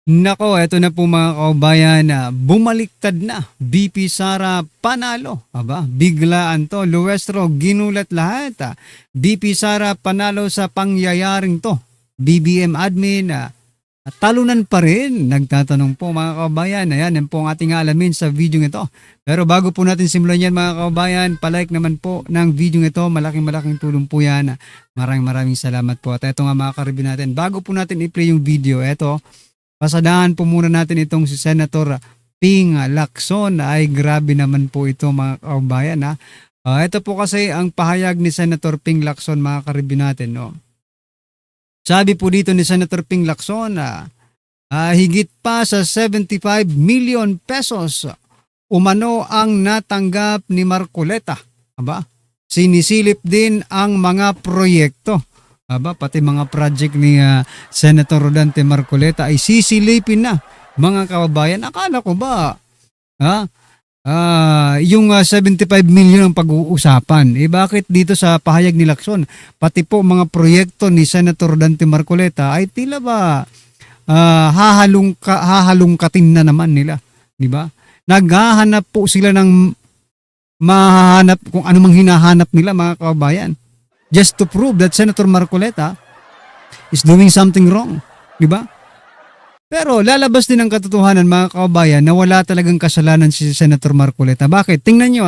Nako, eto na po mga kaubayan, bumaliktad na. BP Sara panalo. Aba, biglaan to. Luestro, ginulat lahat. BP Sara panalo sa pangyayaring to. BBM admin, talunan pa rin. Nagtatanong po mga kaubayan. Ayan, yan po ang ating alamin sa video ito. Pero bago po natin simulan yan mga kaubayan, palike naman po ng video ito. Malaking tulong po yan. Maraming salamat po. At eto nga mga karibin natin. Bago po natin i-play yung video, eto, pasadahan po muna natin itong si Senator Ping Lacson. Ay grabe naman po ito mga kaubayan. Ito po kasi ang pahayag ni Senator Ping Lacson mga karibin natin. No? Sabi po dito ni Senator Ping Lacson, higit pa sa 75 million pesos umano ang natanggap ni Marcoleta. Aba, sinisilip din ang mga proyekto. Aba, pati mga project ni Senator Rodante Marcoleta ay sisilipin na mga kababayan. Akala ko ba yung 75 million ang pag-uusapan? Bakit dito sa pahayag ni Lacson, pati po mga proyekto ni Senator Rodante Marcoleta ay tila ba hahalungkatin na naman nila, di ba? Naghahanap po sila ng mahanap kung ano mang hinahanap nila mga kababayan. Just to prove that Senator Marcoleta is doing something wrong. Di ba? Pero lalabas din ang katotohanan mga kababayan na wala talagang kasalanan si Senator Marcoleta. Bakit? Tingnan nyo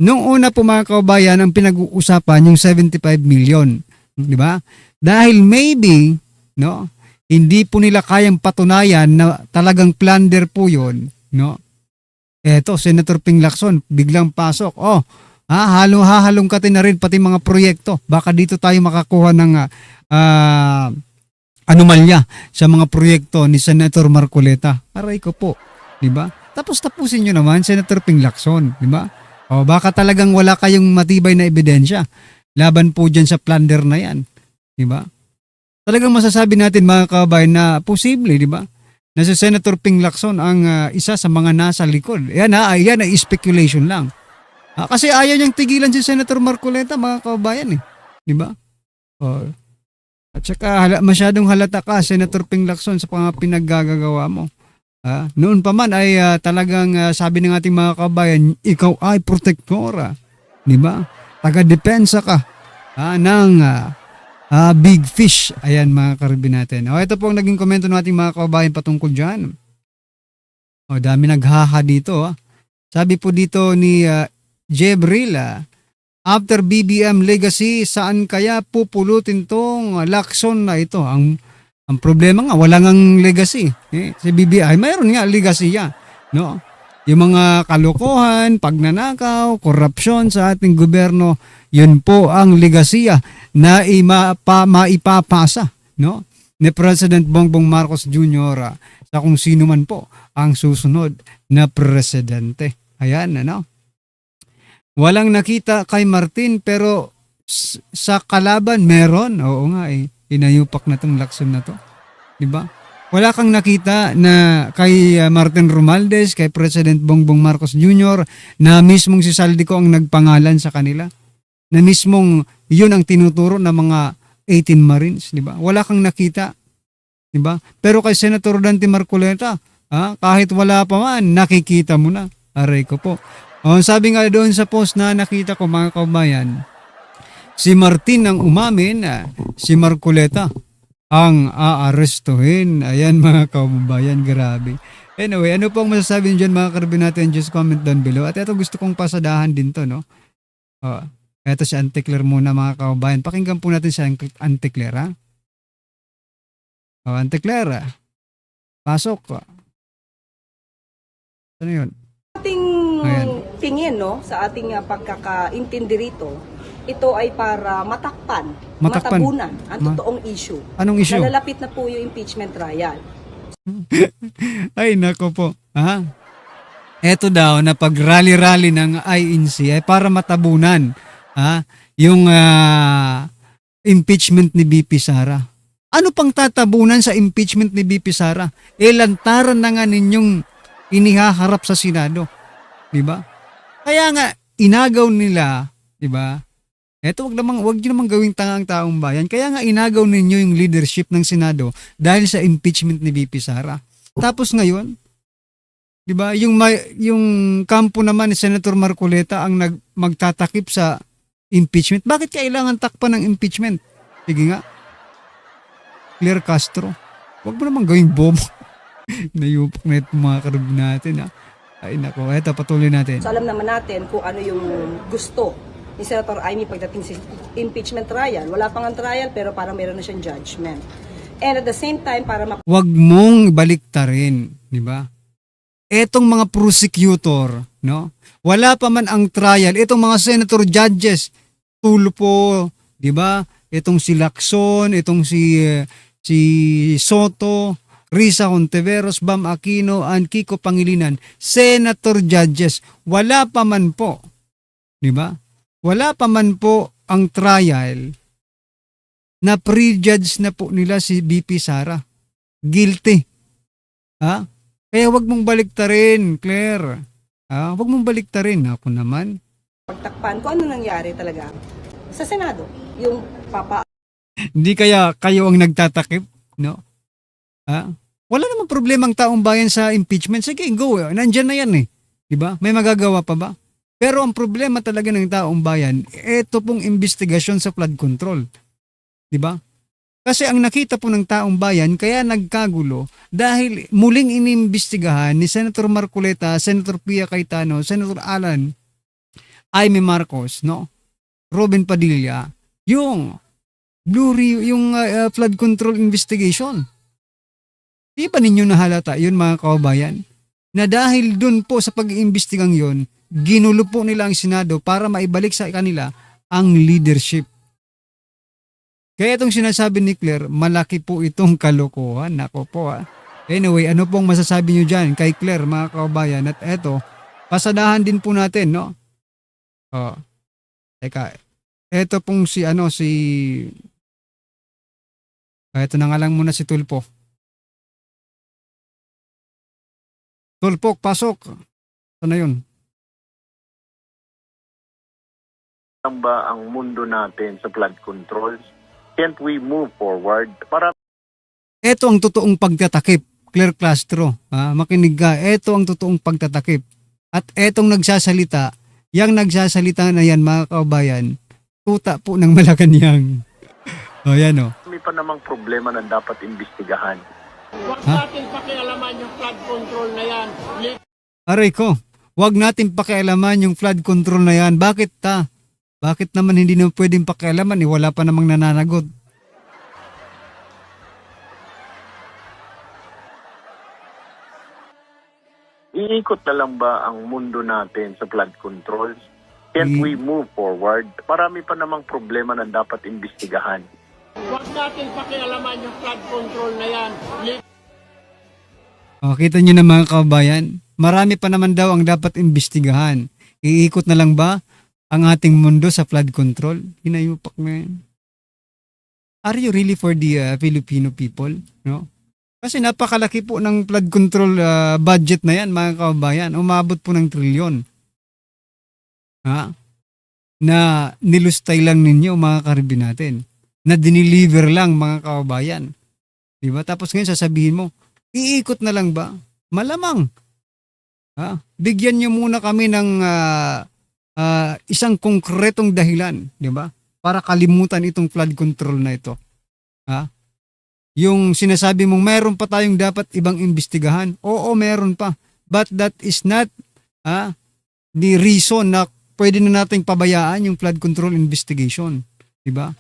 Nung una po mga kababayan ang pinag-uusapan yung 75 million. Di ba? Dahil maybe, no, hindi po nila kayang patunayan na talagang plunder po yun. No? Eto, Senator Ping Lacson, biglang pasok. Hahalungkatin na rin pati mga proyekto. Baka dito tayo makakuha ng anomalya sa mga proyekto ni Senator Marcoleta. Aray ko po, di ba? Tapos tapusin nyo naman, Senator Ping Lacson, di ba? O baka talagang wala kayong matibay na ebidensya laban po dyan sa plunder na yan, di ba? Talagang masasabi natin mga kababayan na posible, di ba? Na si Senator Ping Lacson ang isa sa mga nasa likod. Yan ay speculation lang. Kasi ayaw niyang tigilan si Senator Marcoleta mga kababayan di ba? At saka masyadong halata ka Senator Ping Lacson sa mga pinaggagawa mo. Noon pa man ay talagang sabi ng ating mga kababayan, ikaw ay protektora, di ba? Taga-depensa ka ng big fish. Ayan mga karibin natin. Ito po ang naging komento ng ating mga kababayan patungkol dyan. Dami naghaha dito. Sabi po dito ni Jebril, after BBM legacy, saan kaya pupulutin tong Lacson na ito? Ang problema nga, wala ngang legacy. Si BBM, mayroon nga legacy yan. No? Yung mga kalokohan, pagnanakaw, korupsyon sa ating gobyerno, yun po ang legacy na maipapasa, no? Ni President Bongbong Marcos Jr. Sa kung sino man po ang susunod na presidente. Ayan, ano? Walang nakita kay Martin pero sa kalaban meron. Oo nga inayupak na tong Lacson na to. 'Di ba? Wala kang nakita na kay Martin Romualdez, kay President Bongbong Marcos Jr. na mismong si Saldico ang nagpangalan sa kanila. Na mismong 'yun ang tinuturo ng mga 18 Marines, 'di ba? Wala kang nakita, 'di ba? Pero kay Senator Rodante Marcoleta, kahit wala pa man, nakikita mo na. Aray ko po. Sabi nga doon sa post na nakita ko mga kabayan, si Martin ang umamin, si Marcoleta ang aarestuhin. Ayan mga kababayan, grabe. Anyway, ano pong masasabi nyo dyan mga karabin natin? Just comment down below. At ito gusto kong pasadahan din to, no? Ito si Auntie Claire muna mga kababayan. Pakinggan po natin si Auntie Claire, Auntie Claire, pasok. Ano yun? Ating tingin sa ating pagkakaintindi rito, ito ay para matabunan ang totoong issue. Anong issue? Nalalapit na po yung impeachment trial. Ay nako po. Eto daw na pag-rally-rally ng INC ay para matabunan yung impeachment ni BP Sara. Ano pang tatabunan sa impeachment ni BP Sara? Lantaran na nga ninyong inihaharap sa Senado, 'di ba? Kaya nga inagaw nila, 'di ba? Eto, wag niyo namang gawing tanga ang taong bayan. Kaya nga inagaw ninyo yung leadership ng Senado dahil sa impeachment ni VP Sara. Tapos ngayon, 'di ba, yung kampo naman ni Senator Marcoleta ang magtatakip sa impeachment. Bakit kailangan takpan ng impeachment? Sige nga, Claire Castro. Wag mo namang gawing bobo. Nayupok na itong mga karib natin, ha. Ay nako, eto patuloy natin. So alam naman natin kung ano yung gusto ni Senator Amy pagdating sa impeachment trial. Wala pang ang trial pero parang meron na siyang judgment. And at the same time, para Wag mong baliktarin, di ba? Etong mga prosecutor, no? Wala pa man ang trial, etong mga senator judges, Tulfo, di ba? Etong si Lacson, etong si Soto, Risa Hontiveros, Bam Aquino, and Kiko Pangilinan, senator judges, wala pa man po, di ba? Wala pa man po ang trial na prejudge na po nila si BP Sara. Guilty. Ha? Kaya wag mong baliktarin, Claire. Ha? Wag mong baliktarin. Ako naman. pagtakpan kung ano nangyari talaga sa Senado. Yung papa Hindi kaya kayo ang nagtatakip, no? Ha? Wala namang problema ang taong bayan sa impeachment. Sige, go. Nandiyan na yan eh. Diba? May magagawa pa ba? Pero ang problema talaga ng taong bayan, ito pong investigasyon sa flood control. Diba? Kasi ang nakita po ng taong bayan, kaya nagkagulo dahil muling inimbestigahan ni Senator Marcoleta, Senator Pia Cayetano, Senator Alan, Amy Marcos, no? Robin Padilla, yung flood control investigation. Di ba ninyo nahalata yun, mga kababayan? Na dahil dun po sa pag-iimbestigang yun, ginulo po nila ang Senado para maibalik sa kanila ang leadership. Kaya itong sinasabi ni Claire, malaki po itong kalokohan. Nako po, ha. Anyway, ano pong masasabi nyo dyan kay Claire, mga kababayan? At eto, pasadahan din po natin, no? Oh, teka, eto pong eto na nga lang muna si Tulfo. Tulfo, pasok. Ito na yun. Lang ba ang mundo natin sa flood controls? Can't we move forward? Para Ito ang totoong pagtatakip, Claire Castro. Makinig ka, ito ang totoong pagtatakip. At etong nagsasalita, yang nagsasalita na yan, mga kababayan, tuta po ng Malacanang. O yan o. may pa namang problema na dapat imbestigahan. Huwag natin pakialaman yung flood control na yan. Aray ko, wag natin pakialaman yung flood control na yan. Bakit ta? Bakit naman hindi na pwedeng pakialaman? Wala pa namang nananagot. Iikot na lang ba ang mundo natin sa flood controls? Can't we move forward? Marami pa namang problema na dapat imbestigahan. Huwag natin pakialaman yung flood control na yan. Kita nyo na, mga kababayan, marami pa naman daw ang dapat imbestigahan. Iikot na lang ba ang ating mundo sa flood control? Hinayupak na yan. Are you really for the Filipino people? No? Kasi napakalaki po ng flood control budget na yan, mga kababayan. Umabot po ng trilyon. Na nilustay lang ninyo, mga karibin natin. Na diniliver lang, mga kababayan. Diba? Tapos ngayon sasabihin mo, iikot na lang ba? Malamang. Bigyan nyo muna kami ng isang konkretong dahilan, di ba? Para kalimutan itong flood control na ito. Yung sinasabi mong meron pa tayong dapat ibang imbestigahan. Oo, meron pa. But that is not the reason na pwede na nating pabayaan yung flood control investigation. Di ba?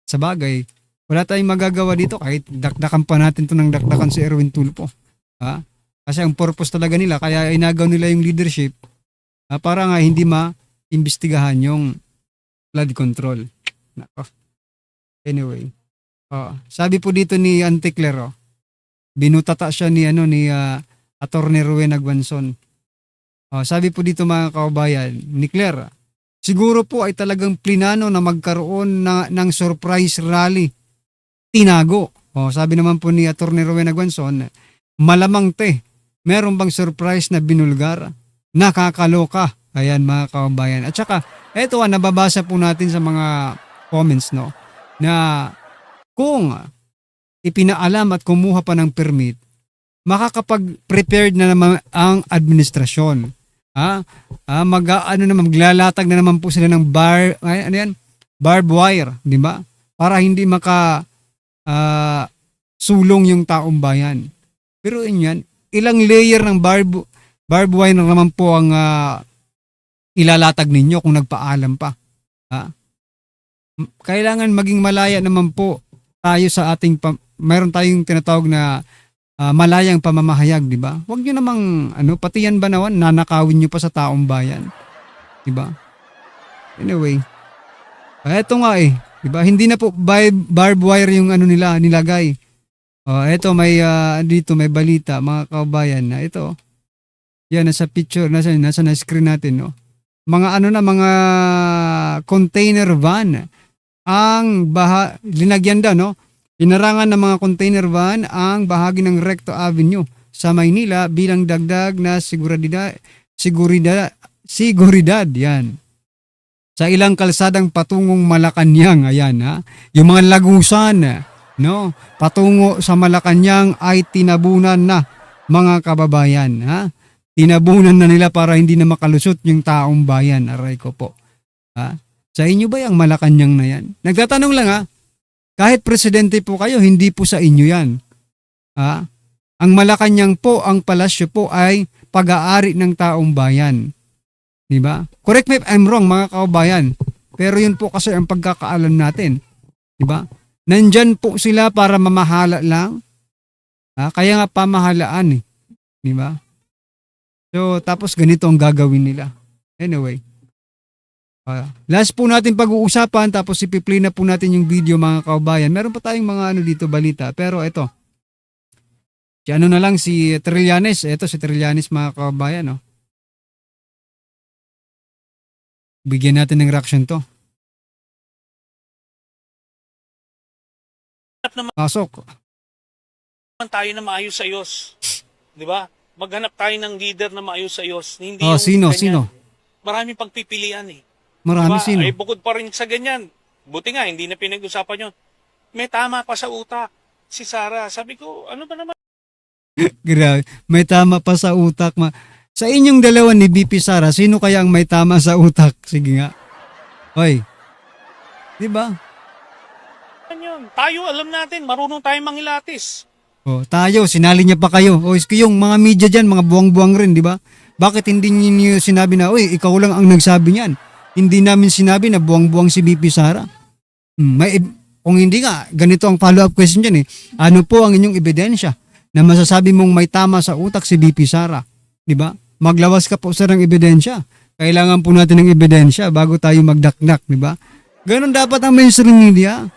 Sa bagay, wala tayong magagawa dito kahit dakdakan pa natin to ng dakdakan si Erwin Tulfo. Kasi ang purpose talaga nila, kaya inagaw nila yung leadership para nga hindi ma-imbestigahan yung flood control. Nako. Anyway, sabi po dito ni Auntie Claire, binutata siya ni Attorney Rowena Guanzon. Sabi po dito, mga kababayan, ni Claire, siguro po ay talagang plinano na magkaroon ng surprise rally. Tinago. Sabi naman po ni Attorney Rowena Guanzon, malamang meron bang surprise na binulgar? Nakakaloka Ayan mga kababayan. At saka, eto nababasa po natin sa mga comments, no, na kung ipinaalam at kumuha pa ng permit, makakapag-prepared na naman ang administrasyon. Maglalatag na naman po sila ng barbed wire, di ba? Para hindi sulong yung taong bayan. Pero yan, ilang layer ng barbed wire na naman po ang ilalatag ninyo kung nagpaalam pa. Kailangan maging malaya naman po tayo sa ating mayroon tayong tinatawag na malayang pamamahayag, di ba? Huwag niyo namang pati yan ba naman nanakawin niyo pa sa taong bayan, di ba? Anyway, eto nga di ba? Hindi na po barbed wire yung nila nilagay. Eto may dito may balita mga kababayan na ito. Yan nasa picture, nasa na screen natin, no. Mga mga container van ang linagyan daw, no. Inarangan ng mga container van ang bahagi ng Recto Avenue sa Maynila bilang dagdag na seguridad yan. Sa ilang kalsadang patungong Malacanang, ayan yung mga lagusan, no, patungo sa Malacanang ay tinabunan na mga kababayan, Tinabunan na nila para hindi na makalusot yung taong bayan, aray ko po. Sa inyo ba yung Malacanang na yan? Nagtatanong lang kahit presidente po kayo, hindi po sa inyo yan. Ang Malacanang po, ang palasyo po ay pag-aari ng taong bayan. Di ba? Correct me if I'm wrong mga kababayan. Pero yun po kasi ang pagkakaalam natin. Di ba? Nandyan po sila para mamahala lang. Kaya nga pamahalaan Di ba? So tapos ganito ang gagawin nila. Anyway. Last po natin pag-uusapan tapos ipi-play na po natin yung video mga kababayan. Meron pa tayong mga dito balita pero ito. Si na lang si Trillanes. Ito si Trillanes mga kababayan, no. Bigyan natin ng reaction to. Pasok. Tayo na maayos sa Diyos. 'Di ba? Maghanap tayo ng leader na maayos sa Diyos. Hindi sino? Maraming pagpipilian Marami diba? sino? Ay bukod pa rin sa ganyan. Buti nga, hindi na pinag-usapan yun. May tama pa sa utak. Si Sara, sabi ko, ano ba naman? Grabe, may tama pa sa utak. Sa inyong dalawa ni BP Sara, sino kaya ang may tama sa utak? Sige nga. Hoy. Diba? Yun. Tayo, alam natin, marunong tayong mangilatis. Tayo, sinali niya pa kayo. Yung mga media dyan, mga buwang-buwang rin, di ba? Bakit hindi niyo sinabi na, ikaw lang ang nagsabi niyan? Hindi namin sinabi na buwang-buwang si BP Sara. Kung hindi nga, ganito ang follow-up question dyan Ano po ang inyong ebidensya na masasabi mong may tama sa utak si BP Sara? Di ba? Maglawas ka po sa ng ebidensya. Kailangan po natin ng ebidensya bago tayo magdakdak, di ba? Ganon dapat ang mainstream media.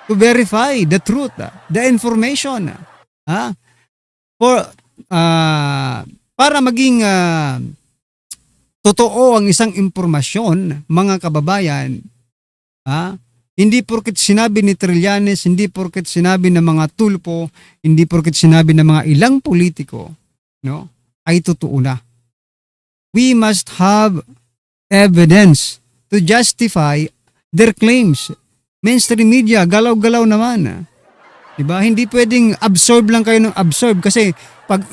To verify the truth, the information. Para maging totoo ang isang impormasyon, mga kababayan, hindi porket sinabi ni Trillanes, hindi porket sinabi ng mga tulpo, hindi porket sinabi ng mga ilang politiko, no, ay totoo na. We must have evidence to justify their claims. Mainstream media, galaw-galaw naman. Diba? Hindi pwedeng absorb lang kayo ng absorb kasi pag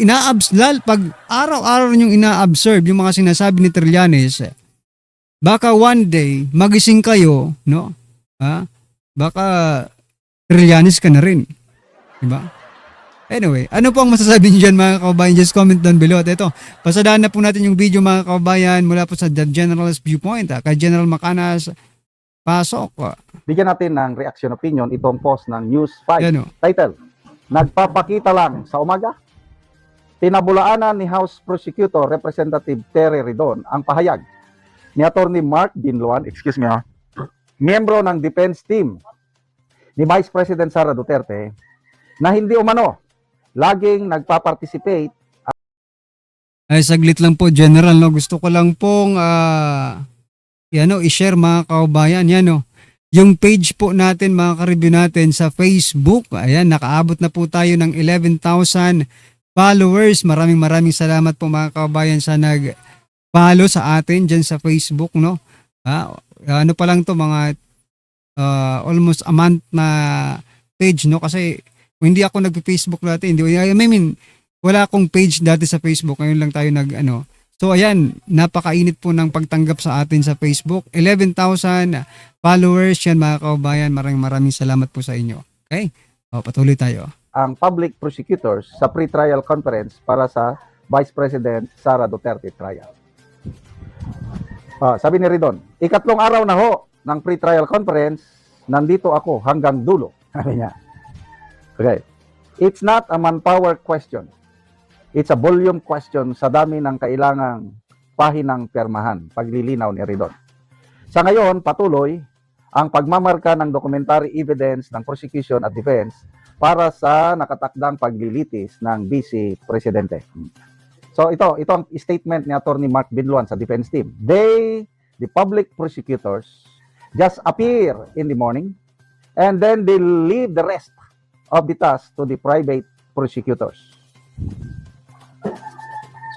pag araw-araw yung ina-absorb yung mga sinasabi ni Trillanes, baka one day magising kayo, no? Baka Trillanes ka na rin. Diba? Anyway, ano po ang masasabi niyo dyan mga kababayan? Just comment down below. At ito, pasadaan na po natin yung video mga kababayan mula po sa The General's Viewpoint. Kay General Macanas, pasok. Bigyan natin ng reaction opinion itong post ng News 5. Yan, Title, Nagpapakita lang sa umaga. Pinabulaanan ni House Prosecutor Representative Terry Ridon ang pahayag ni Attorney Mark Ginloan, miyembro ng defense team ni Vice President Sara Duterte na hindi umano laging nagpa-participate. Ay, saglit lang po, General. No? Gusto ko lang pong i-share mga kaubayan. Yung page po natin, mga ka-review natin sa Facebook. Ayan, nakaabot na po tayo ng 11,000 followers. Maraming salamat po mga kaubayan sa nag-follow sa atin dyan sa Facebook, no? Ano pa lang to, mga almost a month na page, no? Kasi kung hindi ako nag-Facebook dati, wala akong page dati sa Facebook. Ngayon lang tayo So ayan, napakainit po ng pagtanggap sa atin sa Facebook. 11,000 followers yan, mga kaubayan. Maraming salamat po sa inyo. Okay? Patuloy tayo. Ang public prosecutors sa pre-trial conference para sa Vice President Sara Duterte trial. Sabi ni Ridon, 3 araw na ho ng pre-trial conference, nandito ako hanggang dulo. Sabi niya. Okay. It's not a manpower question. It's a volume question sa dami ng kailangang pahinang pirmahan. Paglilinaw ni Ridon. Sa ngayon, patuloy ang pagmamarka ng documentary evidence ng prosecution at defense para sa nakatakdang paglilitis ng Vice Presidente. So ito ang statement ni Attorney Mark Binloan sa defense team. The public prosecutors just appear in the morning and then they leave the rest of the task to the private prosecutors.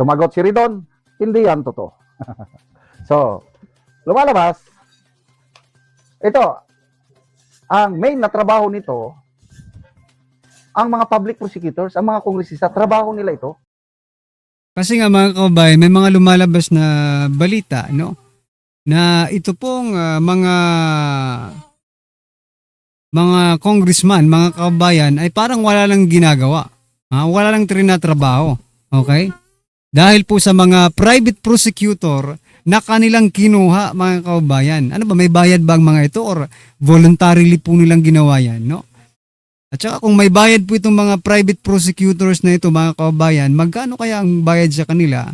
Sumagot si Ridon, hindi yan totoo. So, lumalabas, ito, ang main na trabaho nito, ang mga public prosecutors, ang mga kongresista, trabaho nila ito. Kasi nga mga kababayan, may mga lumalabas na balita, no? Na ito pong mga congressman, mga kababayan, ay parang wala lang ginagawa. Wala lang trinatrabaho. Okay? Dahil po sa mga private prosecutor na kanilang kinuha, mga kababayan. Ano ba, may bayad ba ang mga ito or voluntarily po nilang ginawa yan, no? At saka kung may bayad po itong mga private prosecutors na ito, mga kababayan, magkano kaya ang bayad sa kanila?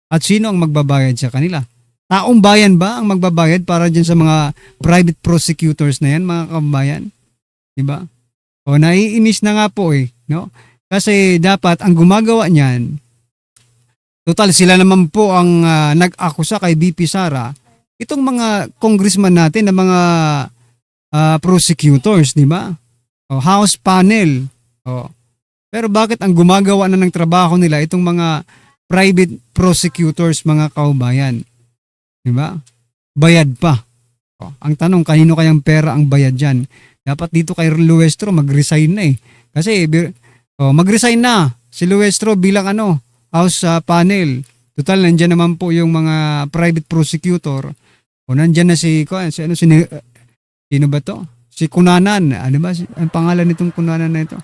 At sino ang magbabayad sa kanila? Taong bayan ba ang magbabayad para dyan sa mga private prosecutors na yan, mga kababayan? Diba? O naiinis na nga po no? Kasi dapat ang gumagawa niyan, total sila naman po ang nag-akusa kay VP Sara, itong mga congressman natin na mga prosecutors, di ba? House panel. Pero bakit ang gumagawa na ng trabaho nila itong mga private prosecutors, mga kaubayan? Di ba? Bayad pa. Ang tanong, kanino kayang pera ang bayad dyan? Dapat dito kay Luestro mag-resign na Kasi mag-resign na si Luestro bilang House panel. Total, nandyan naman po yung mga private prosecutor. Nandyan na sino ba to? Si Kunanan. Ano ba? Ang pangalan nitong Kunanan na ito?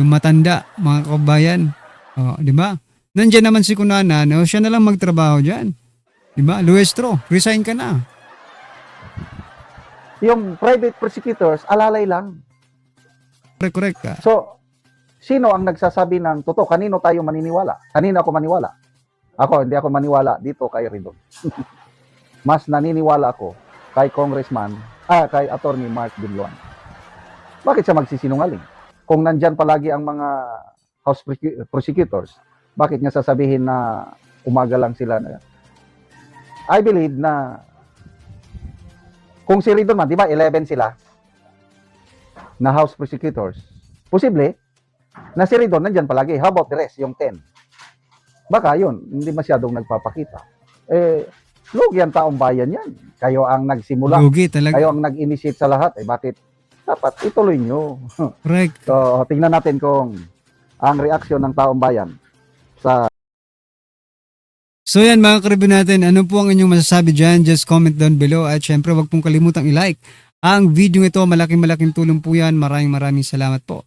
Yung matanda, mga kabayan. Di ba? Nandyan naman si Kunanan. Siya na lang magtrabaho dyan. Di ba? Luestro, resign ka na. Yung private prosecutors, alalay lang. Correct ka. So, sino ang nagsasabi ng totoo? Kanino tayo maniniwala? Kanino ako maniwala? Hindi ako maniwala dito kay Ridon. Mas naniniwala ako kay kay Attorney Mark Binloan. Bakit siya magsisinungaling? Kung nandyan palagi ang mga House prosecutors, bakit niya sasabihin na umaga lang sila I believe na kung si Ridon man, di ba 11 sila na House prosecutors, posible na si Ridon nandyan palagi. How about the rest, yung 10? Baka yun, hindi masyadong nagpapakita. Lugi ang taong bayan yan. Kayo ang nagsimula. Lugi talaga. Kayo ang nag-initiate sa lahat. Bakit? Dapat ituloy nyo. Correct. So, tingnan natin kung ang reaksyon ng taong bayan sa... So yan mga karibo natin, ano po ang inyong masasabi dyan? Just comment down below at syempre wag pong kalimutang i-like ang video ito. Malaking tulong po yan. Maraming salamat po.